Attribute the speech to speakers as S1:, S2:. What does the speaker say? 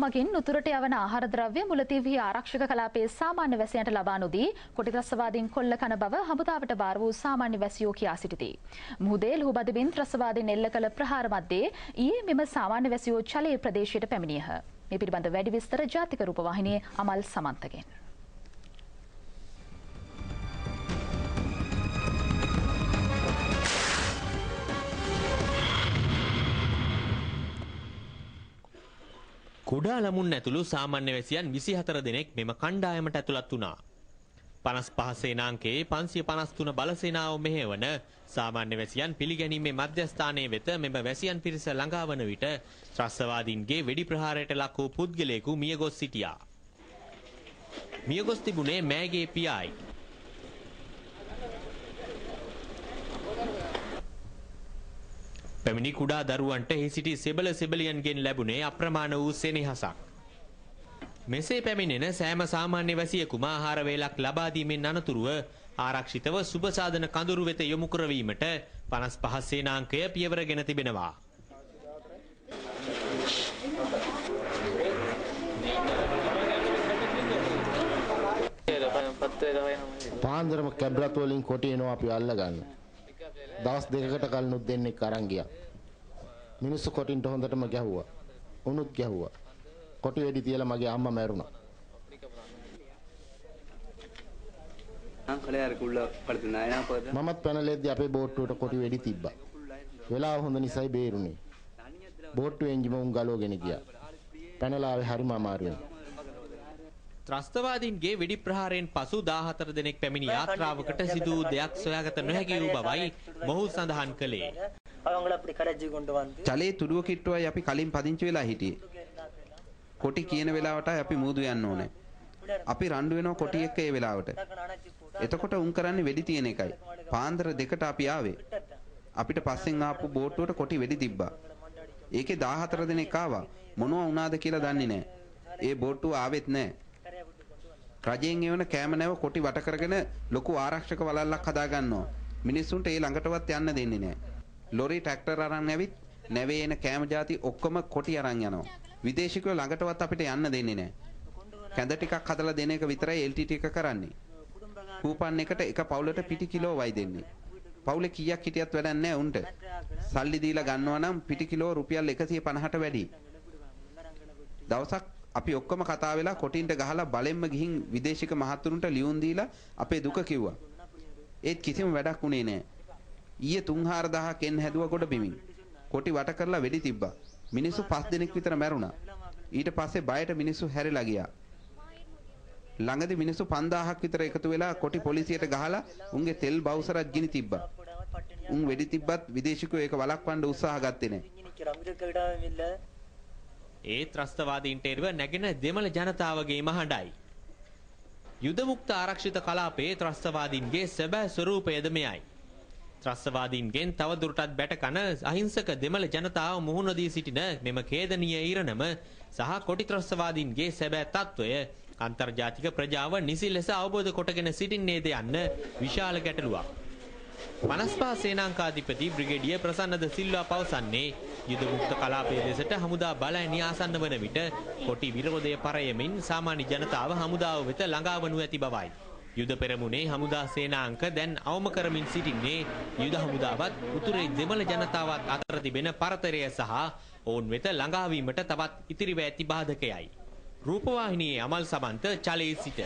S1: මගින් නුතුරට යවන ආහාර ද්‍රව්‍ය මුලතිව්හි ආරක්ෂක කලාපයේ සාමාන්‍ය වැසියන්ට ලබා නොදී කොටි ත්‍රස්තවාදීන් කොල්ල කන බව හමුදාවට බාර වූ සාමාන්‍ය වැසියෝ කියා සිටිති. මුහුදේ ලුහුබදිමින් ත්‍රස්තවාදීන් එල්ල කළ ප්‍රහාර මැද්දේ ඊයේ මෙම සාමාන්‍ය වැසියෝ චලයේ ප්‍රදේශයට පැමිණියහ. මේ පිළිබඳ වැඩි විස්තර ජාතික රූපවාහිනියේ අමල් සමන්තගෙන්.
S2: කුඩා ළමුන් ඇතුළු සාමාන්‍ය වැසියන් 24 දෙනෙක් මෙම කණ්ඩායමට ඇතුළත් වුණා. 55 සේනාංකයේ 553 බල සේනාව මෙහෙවන සාමාන්‍ය වැසියන් පිළිගැනීමේ මධ්‍යස්ථානයේ වෙත මෙම වැසියන් පිරිස ළඟා වන විට ත්‍රස්තවාදීන්ගේ වෙඩි ප්‍රහාරයට ලක් වූ පුද්ගලයෙකු මියගොස් සිටියා. මියගොස් තිබුණේ මෑගේ පියායි. පැමිණි කුඩා දරුවන්ට එහි සිටි සෙබළ සෙබළියන්ගෙන් ලැබුණේ අප්‍රමාණ වූ සෙනෙහසක්. මෙසේ පැමිණෙන සෑම සාමාන්‍ය වැසියෙකුම ආහාර වේලක් ලබා දීමෙන් අනතුරුව ආරක්ෂිතව සුබ සාධන කඳුරු වෙත යොමු කරවීමට 55 සේනාංකය පියවරගෙන තිබෙනවා.
S3: පාන්දරම කැබ්‍රත් වලින් කොටි එනවා අපි අල්ල ගන්න. දවස් දෙකකට කලිනුත් දෙන්නෙක් අරන් ගියා. මිනිස්සු කොටින්ට හොඳටම ගැහුවා. උනුත් ගැහුවා. කොටි වෙඩි තියලා මගේ අම්මා මැරුණා. මමත් පැනලෙද්දි අපේ බෝට්ටුවට කොටි වෙඩි තිබ්බා. වෙලාව හොඳ නිසායි බේරුනේ. බෝට්ටුවෙන් එන්ජිම උන් ගලවගෙන ගියා. පැනලා ආවේ හරිම අමාරුවෙන්.
S2: ත්‍රස්තවාදීන්ගේ වෙඩි ප්‍රහාරයෙන් පසු 14 දෙනෙක් පැමිණි යාත්‍රාවකට සිදු වූ දෙයක් සොයාගත නොහැකි වූ බවයි මොහු සඳහන් කළේ.
S4: චලේ තුඩුව කිට්ටුවයි අපි කලින් පදිංචි වෙලා හිටියේ. කොටි කියන වෙලාවටයි අපි මූදු යන්න ඕනේ. අපි රණ්ඩු වෙනවා කොටි එක්ක ඒ වෙලාවට. එතකොට උන් කරන්නේ වෙඩි තියෙන එකයි. පාන්දර දෙකට අපි ආවේ. අපිට පස්සෙන් ආපු බෝට්ටුවට කොටි වෙඩි තිබ්බා. ඒකේ 14 දෙනෙක් ආවා. මොනවා වුණාද කියලා දන්නේ නැහැ. ඒ බෝට්ටුව ආවෙත් නැහැ. රජයෙන් එවන කෑම නැව කොටි වට කරගෙන ලොකු ආරක්ෂක වලල්ලක් හදා ගන්නවා. මිනිස්සුන්ට ඒ ළඟටවත් යන්න දෙන්නේ නැහැ. ලොරි ට්‍රැක්ටර් අරන් ඇවිත් නැවේ එන කෑම ಜಾති ඔක්කොම කොටි අරන් යනවා. විදේශිකයෝ ළඟටවත් අපිට යන්න දෙන්නේ නැහැ. කැඳ ටිකක් හදලා දෙන එක විතරයි LTT එක කරන්නේ. කූපන් එකට එක පවුලට පිටි කිලෝ වයි දෙන්නේ. පවුලේ කීයක් හිටියත් වැඩක් නැහැ උන්ට. සල්ලි දීලා ගන්නවා නම් පිටි කිලෝ රුපියල් 150ට වැඩි. දවසක් අපි ඔක්කොම කතා වෙලා කොටින්ට ගහලා බලෙන්ම ගිහින් විදේශික මහතුරුන්ට ලියුම් දීලා අපේ දුක කිව්වා. ඒත් කිසිම වැඩක් උනේ නැහැ. ඊයේ 3-4000 කෙන් හැදුවා ගොඩ බිමින්. කොටි වට කරලා වෙඩි තිබ්බා. මිනිස්සු 5 දෙනෙක් විතර මැරුණා. ඊට පස්සේ බයට මිනිස්සු හැරිලා ගියා. ළඟදී මිනිස්සු 5000ක් විතර එකතු වෙලා කොටි පොලිසියට ගහලා උන්ගේ තෙල් බවුසරත් ගිනි තිබ්බා. උන් වෙඩි තිබ්බත් විදේශිකයෝ ඒක වළක්වන්න උත්සාහ ගත්තේ නැහැ.
S2: ඒ ත්‍රස්තවාදීන්ට එරව නැගෙන දෙමළ ජනතාවගේ මහඬයි. යුද මුක්ත ආරක්ෂිත කලාපයේ ත්‍රස්තවාදීන්ගේ සැබෑ ස්වරූපයද මෙයයි. ත්‍රස්තවාදීන්ගෙන් තවදුරටත් බැටකන අහිංසක දෙමළ ජනතාව මුහුණ දී සිටින මෙම ඛේදනීය ඊරණම සහ කොටි ත්‍රස්තවාදීන්ගේ සැබෑ තත්වය අන්තර්ජාතික ප්‍රජාව නිසි ලෙස අවබෝධ කොටගෙන සිටින්නේද යන්න විශාල ගැටලුවක්. 55 සේනාංකාධිපති බ්‍රිගේඩියර් ප්‍රසන්න ද සිල්වා පවසන්නේ යුද මුක්ත කලාපයේ දෙසට හමුදා බලයන් ආසන්න වන විට කොටි විරෝධය පරයමින් සාමාන්‍ය ජනතාව හමුදාව වෙත ළඟා වනු ඇති බවයි. යුද පෙරමුණේ හමුදා සේනාංක දැන් අවම කරමින් සිටින්නේ යුද හමුදාවත් උතුරේ දෙමළ ජනතාවත් අතර තිබෙන පරතරය සහ ඔවුන් වෙත ළඟා වීමට තවත් ඉතිරිව ඇති බාධකයයි. රූපවාහිනියේ අමල් සමන්ත චලයේ සිට